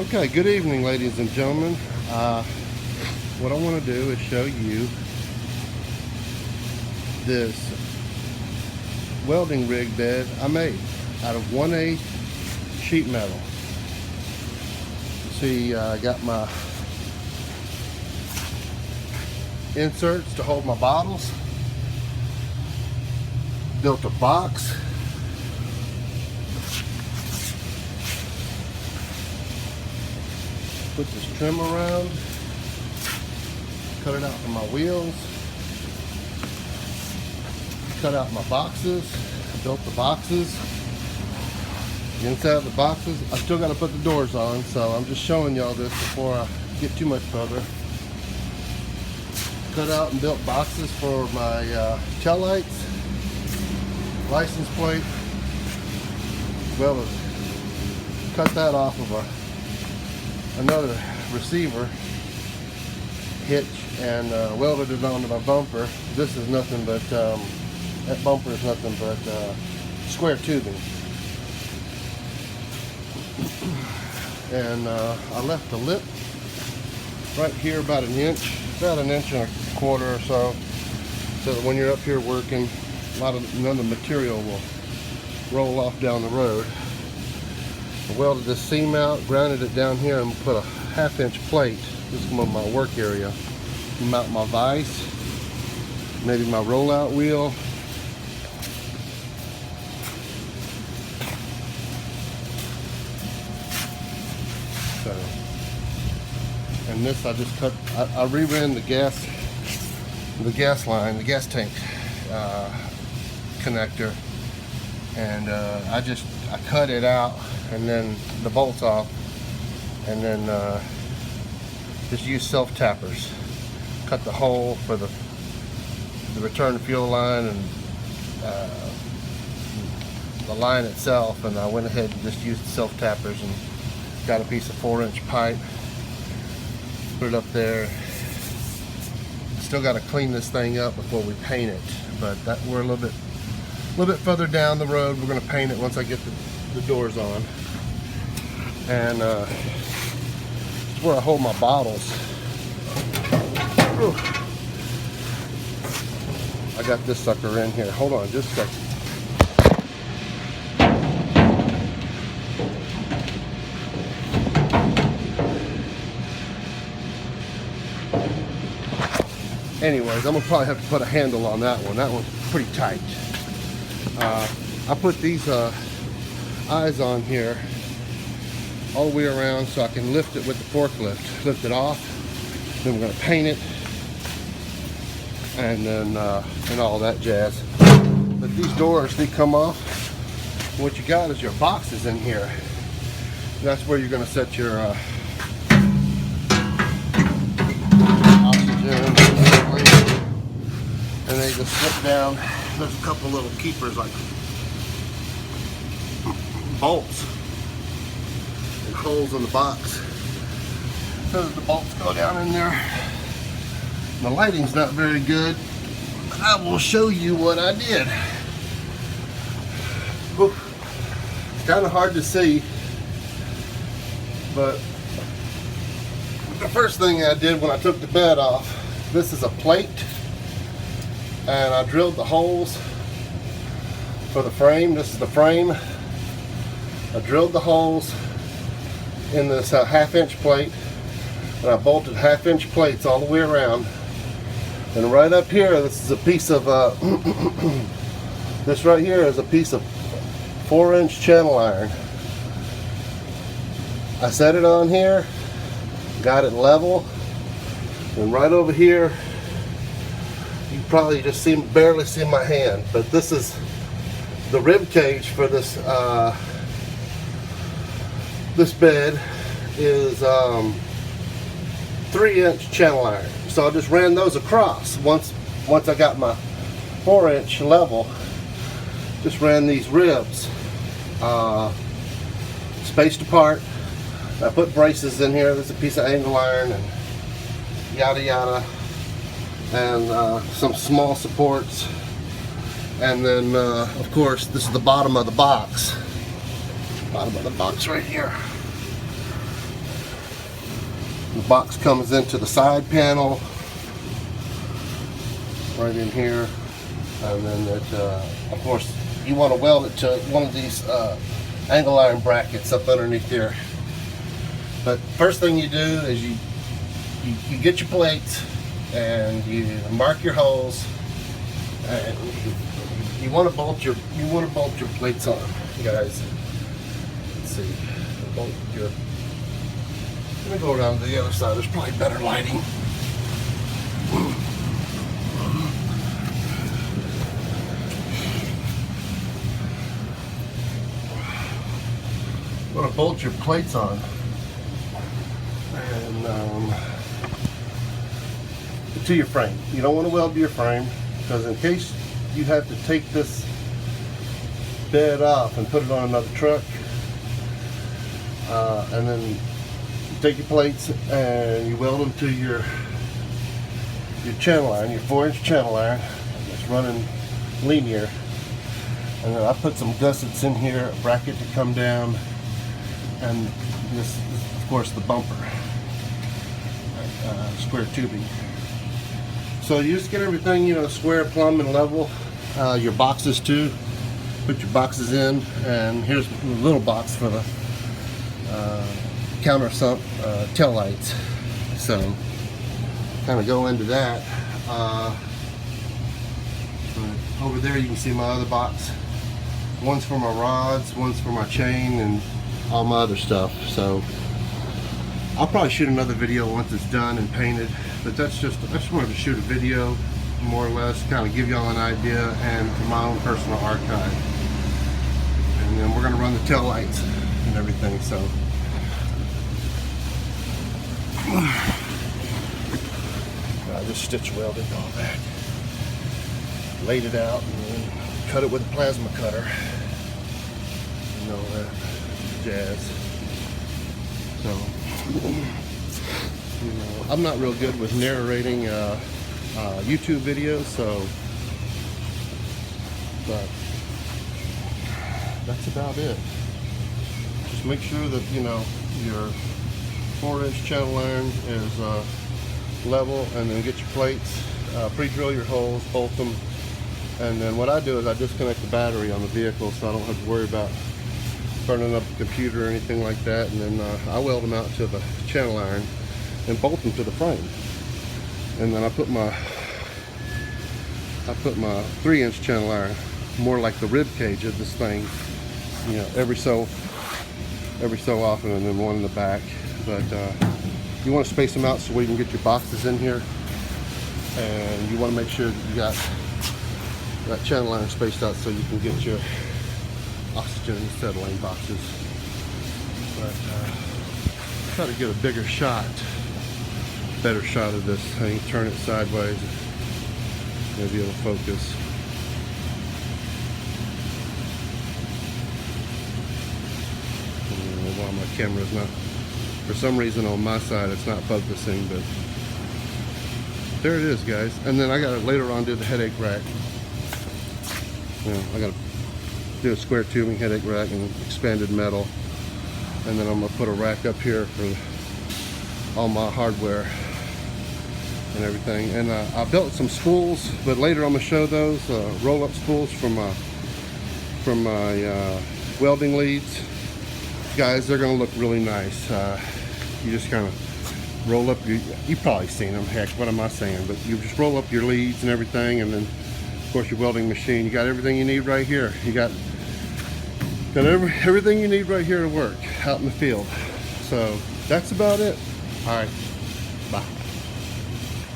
Okay, good evening, ladies and gentlemen. What I want to do is show you this welding rig bed I made out of 1/8 sheet metal. See, I got my inserts to hold my bottles, built a box, put this trim around, cut it out for my wheels, cut out my boxes, built the boxes. The inside of the boxes, I still got to put the doors on, so I'm just showing y'all this before I get too much further. Cut out and built boxes for my tail lights, license plate. Well, cut that off of another receiver hitch and welded it onto my bumper. This is nothing but that bumper is nothing but square tubing. And I left the lip right here about an inch and a quarter or so that when you're up here working, none of the material will roll off down the road. I welded this seam out, grounded it down here, and put a 1/2 inch plate. This is my work area. Mount my vise, maybe my rollout wheel. So, and this I just cut. I reran the gas line, the gas tank connector, and I cut it out, and then the bolts off, and then just use self tappers. Cut the hole for the return fuel line and the line itself, and I went ahead and just used self tappers and got a piece of 4-inch pipe, put it up there. Still got to clean this thing up before we paint it, but we're a little bit further down the road. We're going to paint it once I get the doors on. And it's where I hold my bottles. Ooh. I got this sucker in here. Hold on just a second. Anyways, I'm gonna probably have to put a handle on that one. That one's pretty tight. I put these eyes on here all the way around so I can lift it with the forklift. Lift it off. Then we're gonna paint it, and then and all that jazz. But these doors, they come off. What you got is your boxes in here. That's where you're gonna set your oxygen. And they just slip down. There's a couple little keepers like bolts and holes in the box. So the bolts go down in there. The lighting's not very good, but I will show you what I did. It's kind of hard to see, but the first thing I did when I took the bed off, this is a plate. And I drilled the holes for the frame. This is the frame. I drilled the holes in this 1/2 inch plate, and I bolted 1/2 inch plates all the way around. And right up here, this is a piece of this right here is a piece of 4-inch channel iron. I set it on here, got it level, and right over here, you probably just barely see my hand, but this is the rib cage for this this bed is 3-inch channel iron. So I just ran those across. Once I got my 4-inch level, just ran these ribs spaced apart. I put braces in here. There's a piece of angle iron and yada yada. And some small supports, and then of course this is the bottom of the box right here. The box comes into the side panel right in here, and then it, of course, you want to weld it to one of these angle iron brackets up underneath there. But first thing you do is you get your plates and you mark your holes, and you want to bolt your plates on, guys. Let's see, bolt your. Let me go around to the other side. There's probably better lighting. You want to bolt your plates on, and to your frame. You don't want to weld to your frame, because in case you have to take this bed off and put it on another truck, and then you take your plates and you weld them to your channel iron, your 4-inch channel iron. It's running linear, and then I put some gussets in here, a bracket to come down, and this is of course the bumper, square tubing. So you just get everything, you know, square, plumb, and level. Your boxes too. Put your boxes in, and here's a little box for the countersunk tail lights. So kind of go into that. Over there you can see my other box. One's for my rods, one's for my chain, and all my other stuff. So I'll probably shoot another video once it's done and painted, but I just wanted to shoot a video, more or less, kind of give y'all an idea, and for my own personal archive. And then we're going to run the tail lights and everything. So I just stitch welded all back, laid it out, and then cut it with a plasma cutter and all that jazz. So, you know, I'm not real good with narrating YouTube videos, so, but that's about it. Just make sure that, you know, your 4-inch channel iron is level, and then get your plates, pre-drill your holes, bolt them, and then what I do is I disconnect the battery on the vehicle so I don't have to worry about burning up the computer or anything like that, and then I weld them out to the channel iron and bolt them to the frame. And then I put my 3-inch channel iron, more like the rib cage of this thing, you know, every so often, and then one in the back. But you want to space them out so we can get your boxes in here, and you want to make sure that you got that channel iron spaced out so you can get your oxygen and acetylene boxes. But try to get a better shot of this thing. Turn it sideways, maybe it'll focus. While my camera's not, for some reason on my side it's not focusing, but there it is, guys. And then I gotta later on do the headache rack. You know, I gotta do a square tubing headache rack and expanded metal, and then I'm gonna put a rack up here for all my hardware and everything. And I built some spools, but later I'm gonna show those roll-up spools from my welding leads. Guys, they're gonna look really nice. You just kind of roll up you've probably seen them. Heck, what am I saying? But you just roll up your leads and everything, and then of course your welding machine. You got everything you need right here. You got everything you need right here to work out in the field. So that's about it. All right, bye.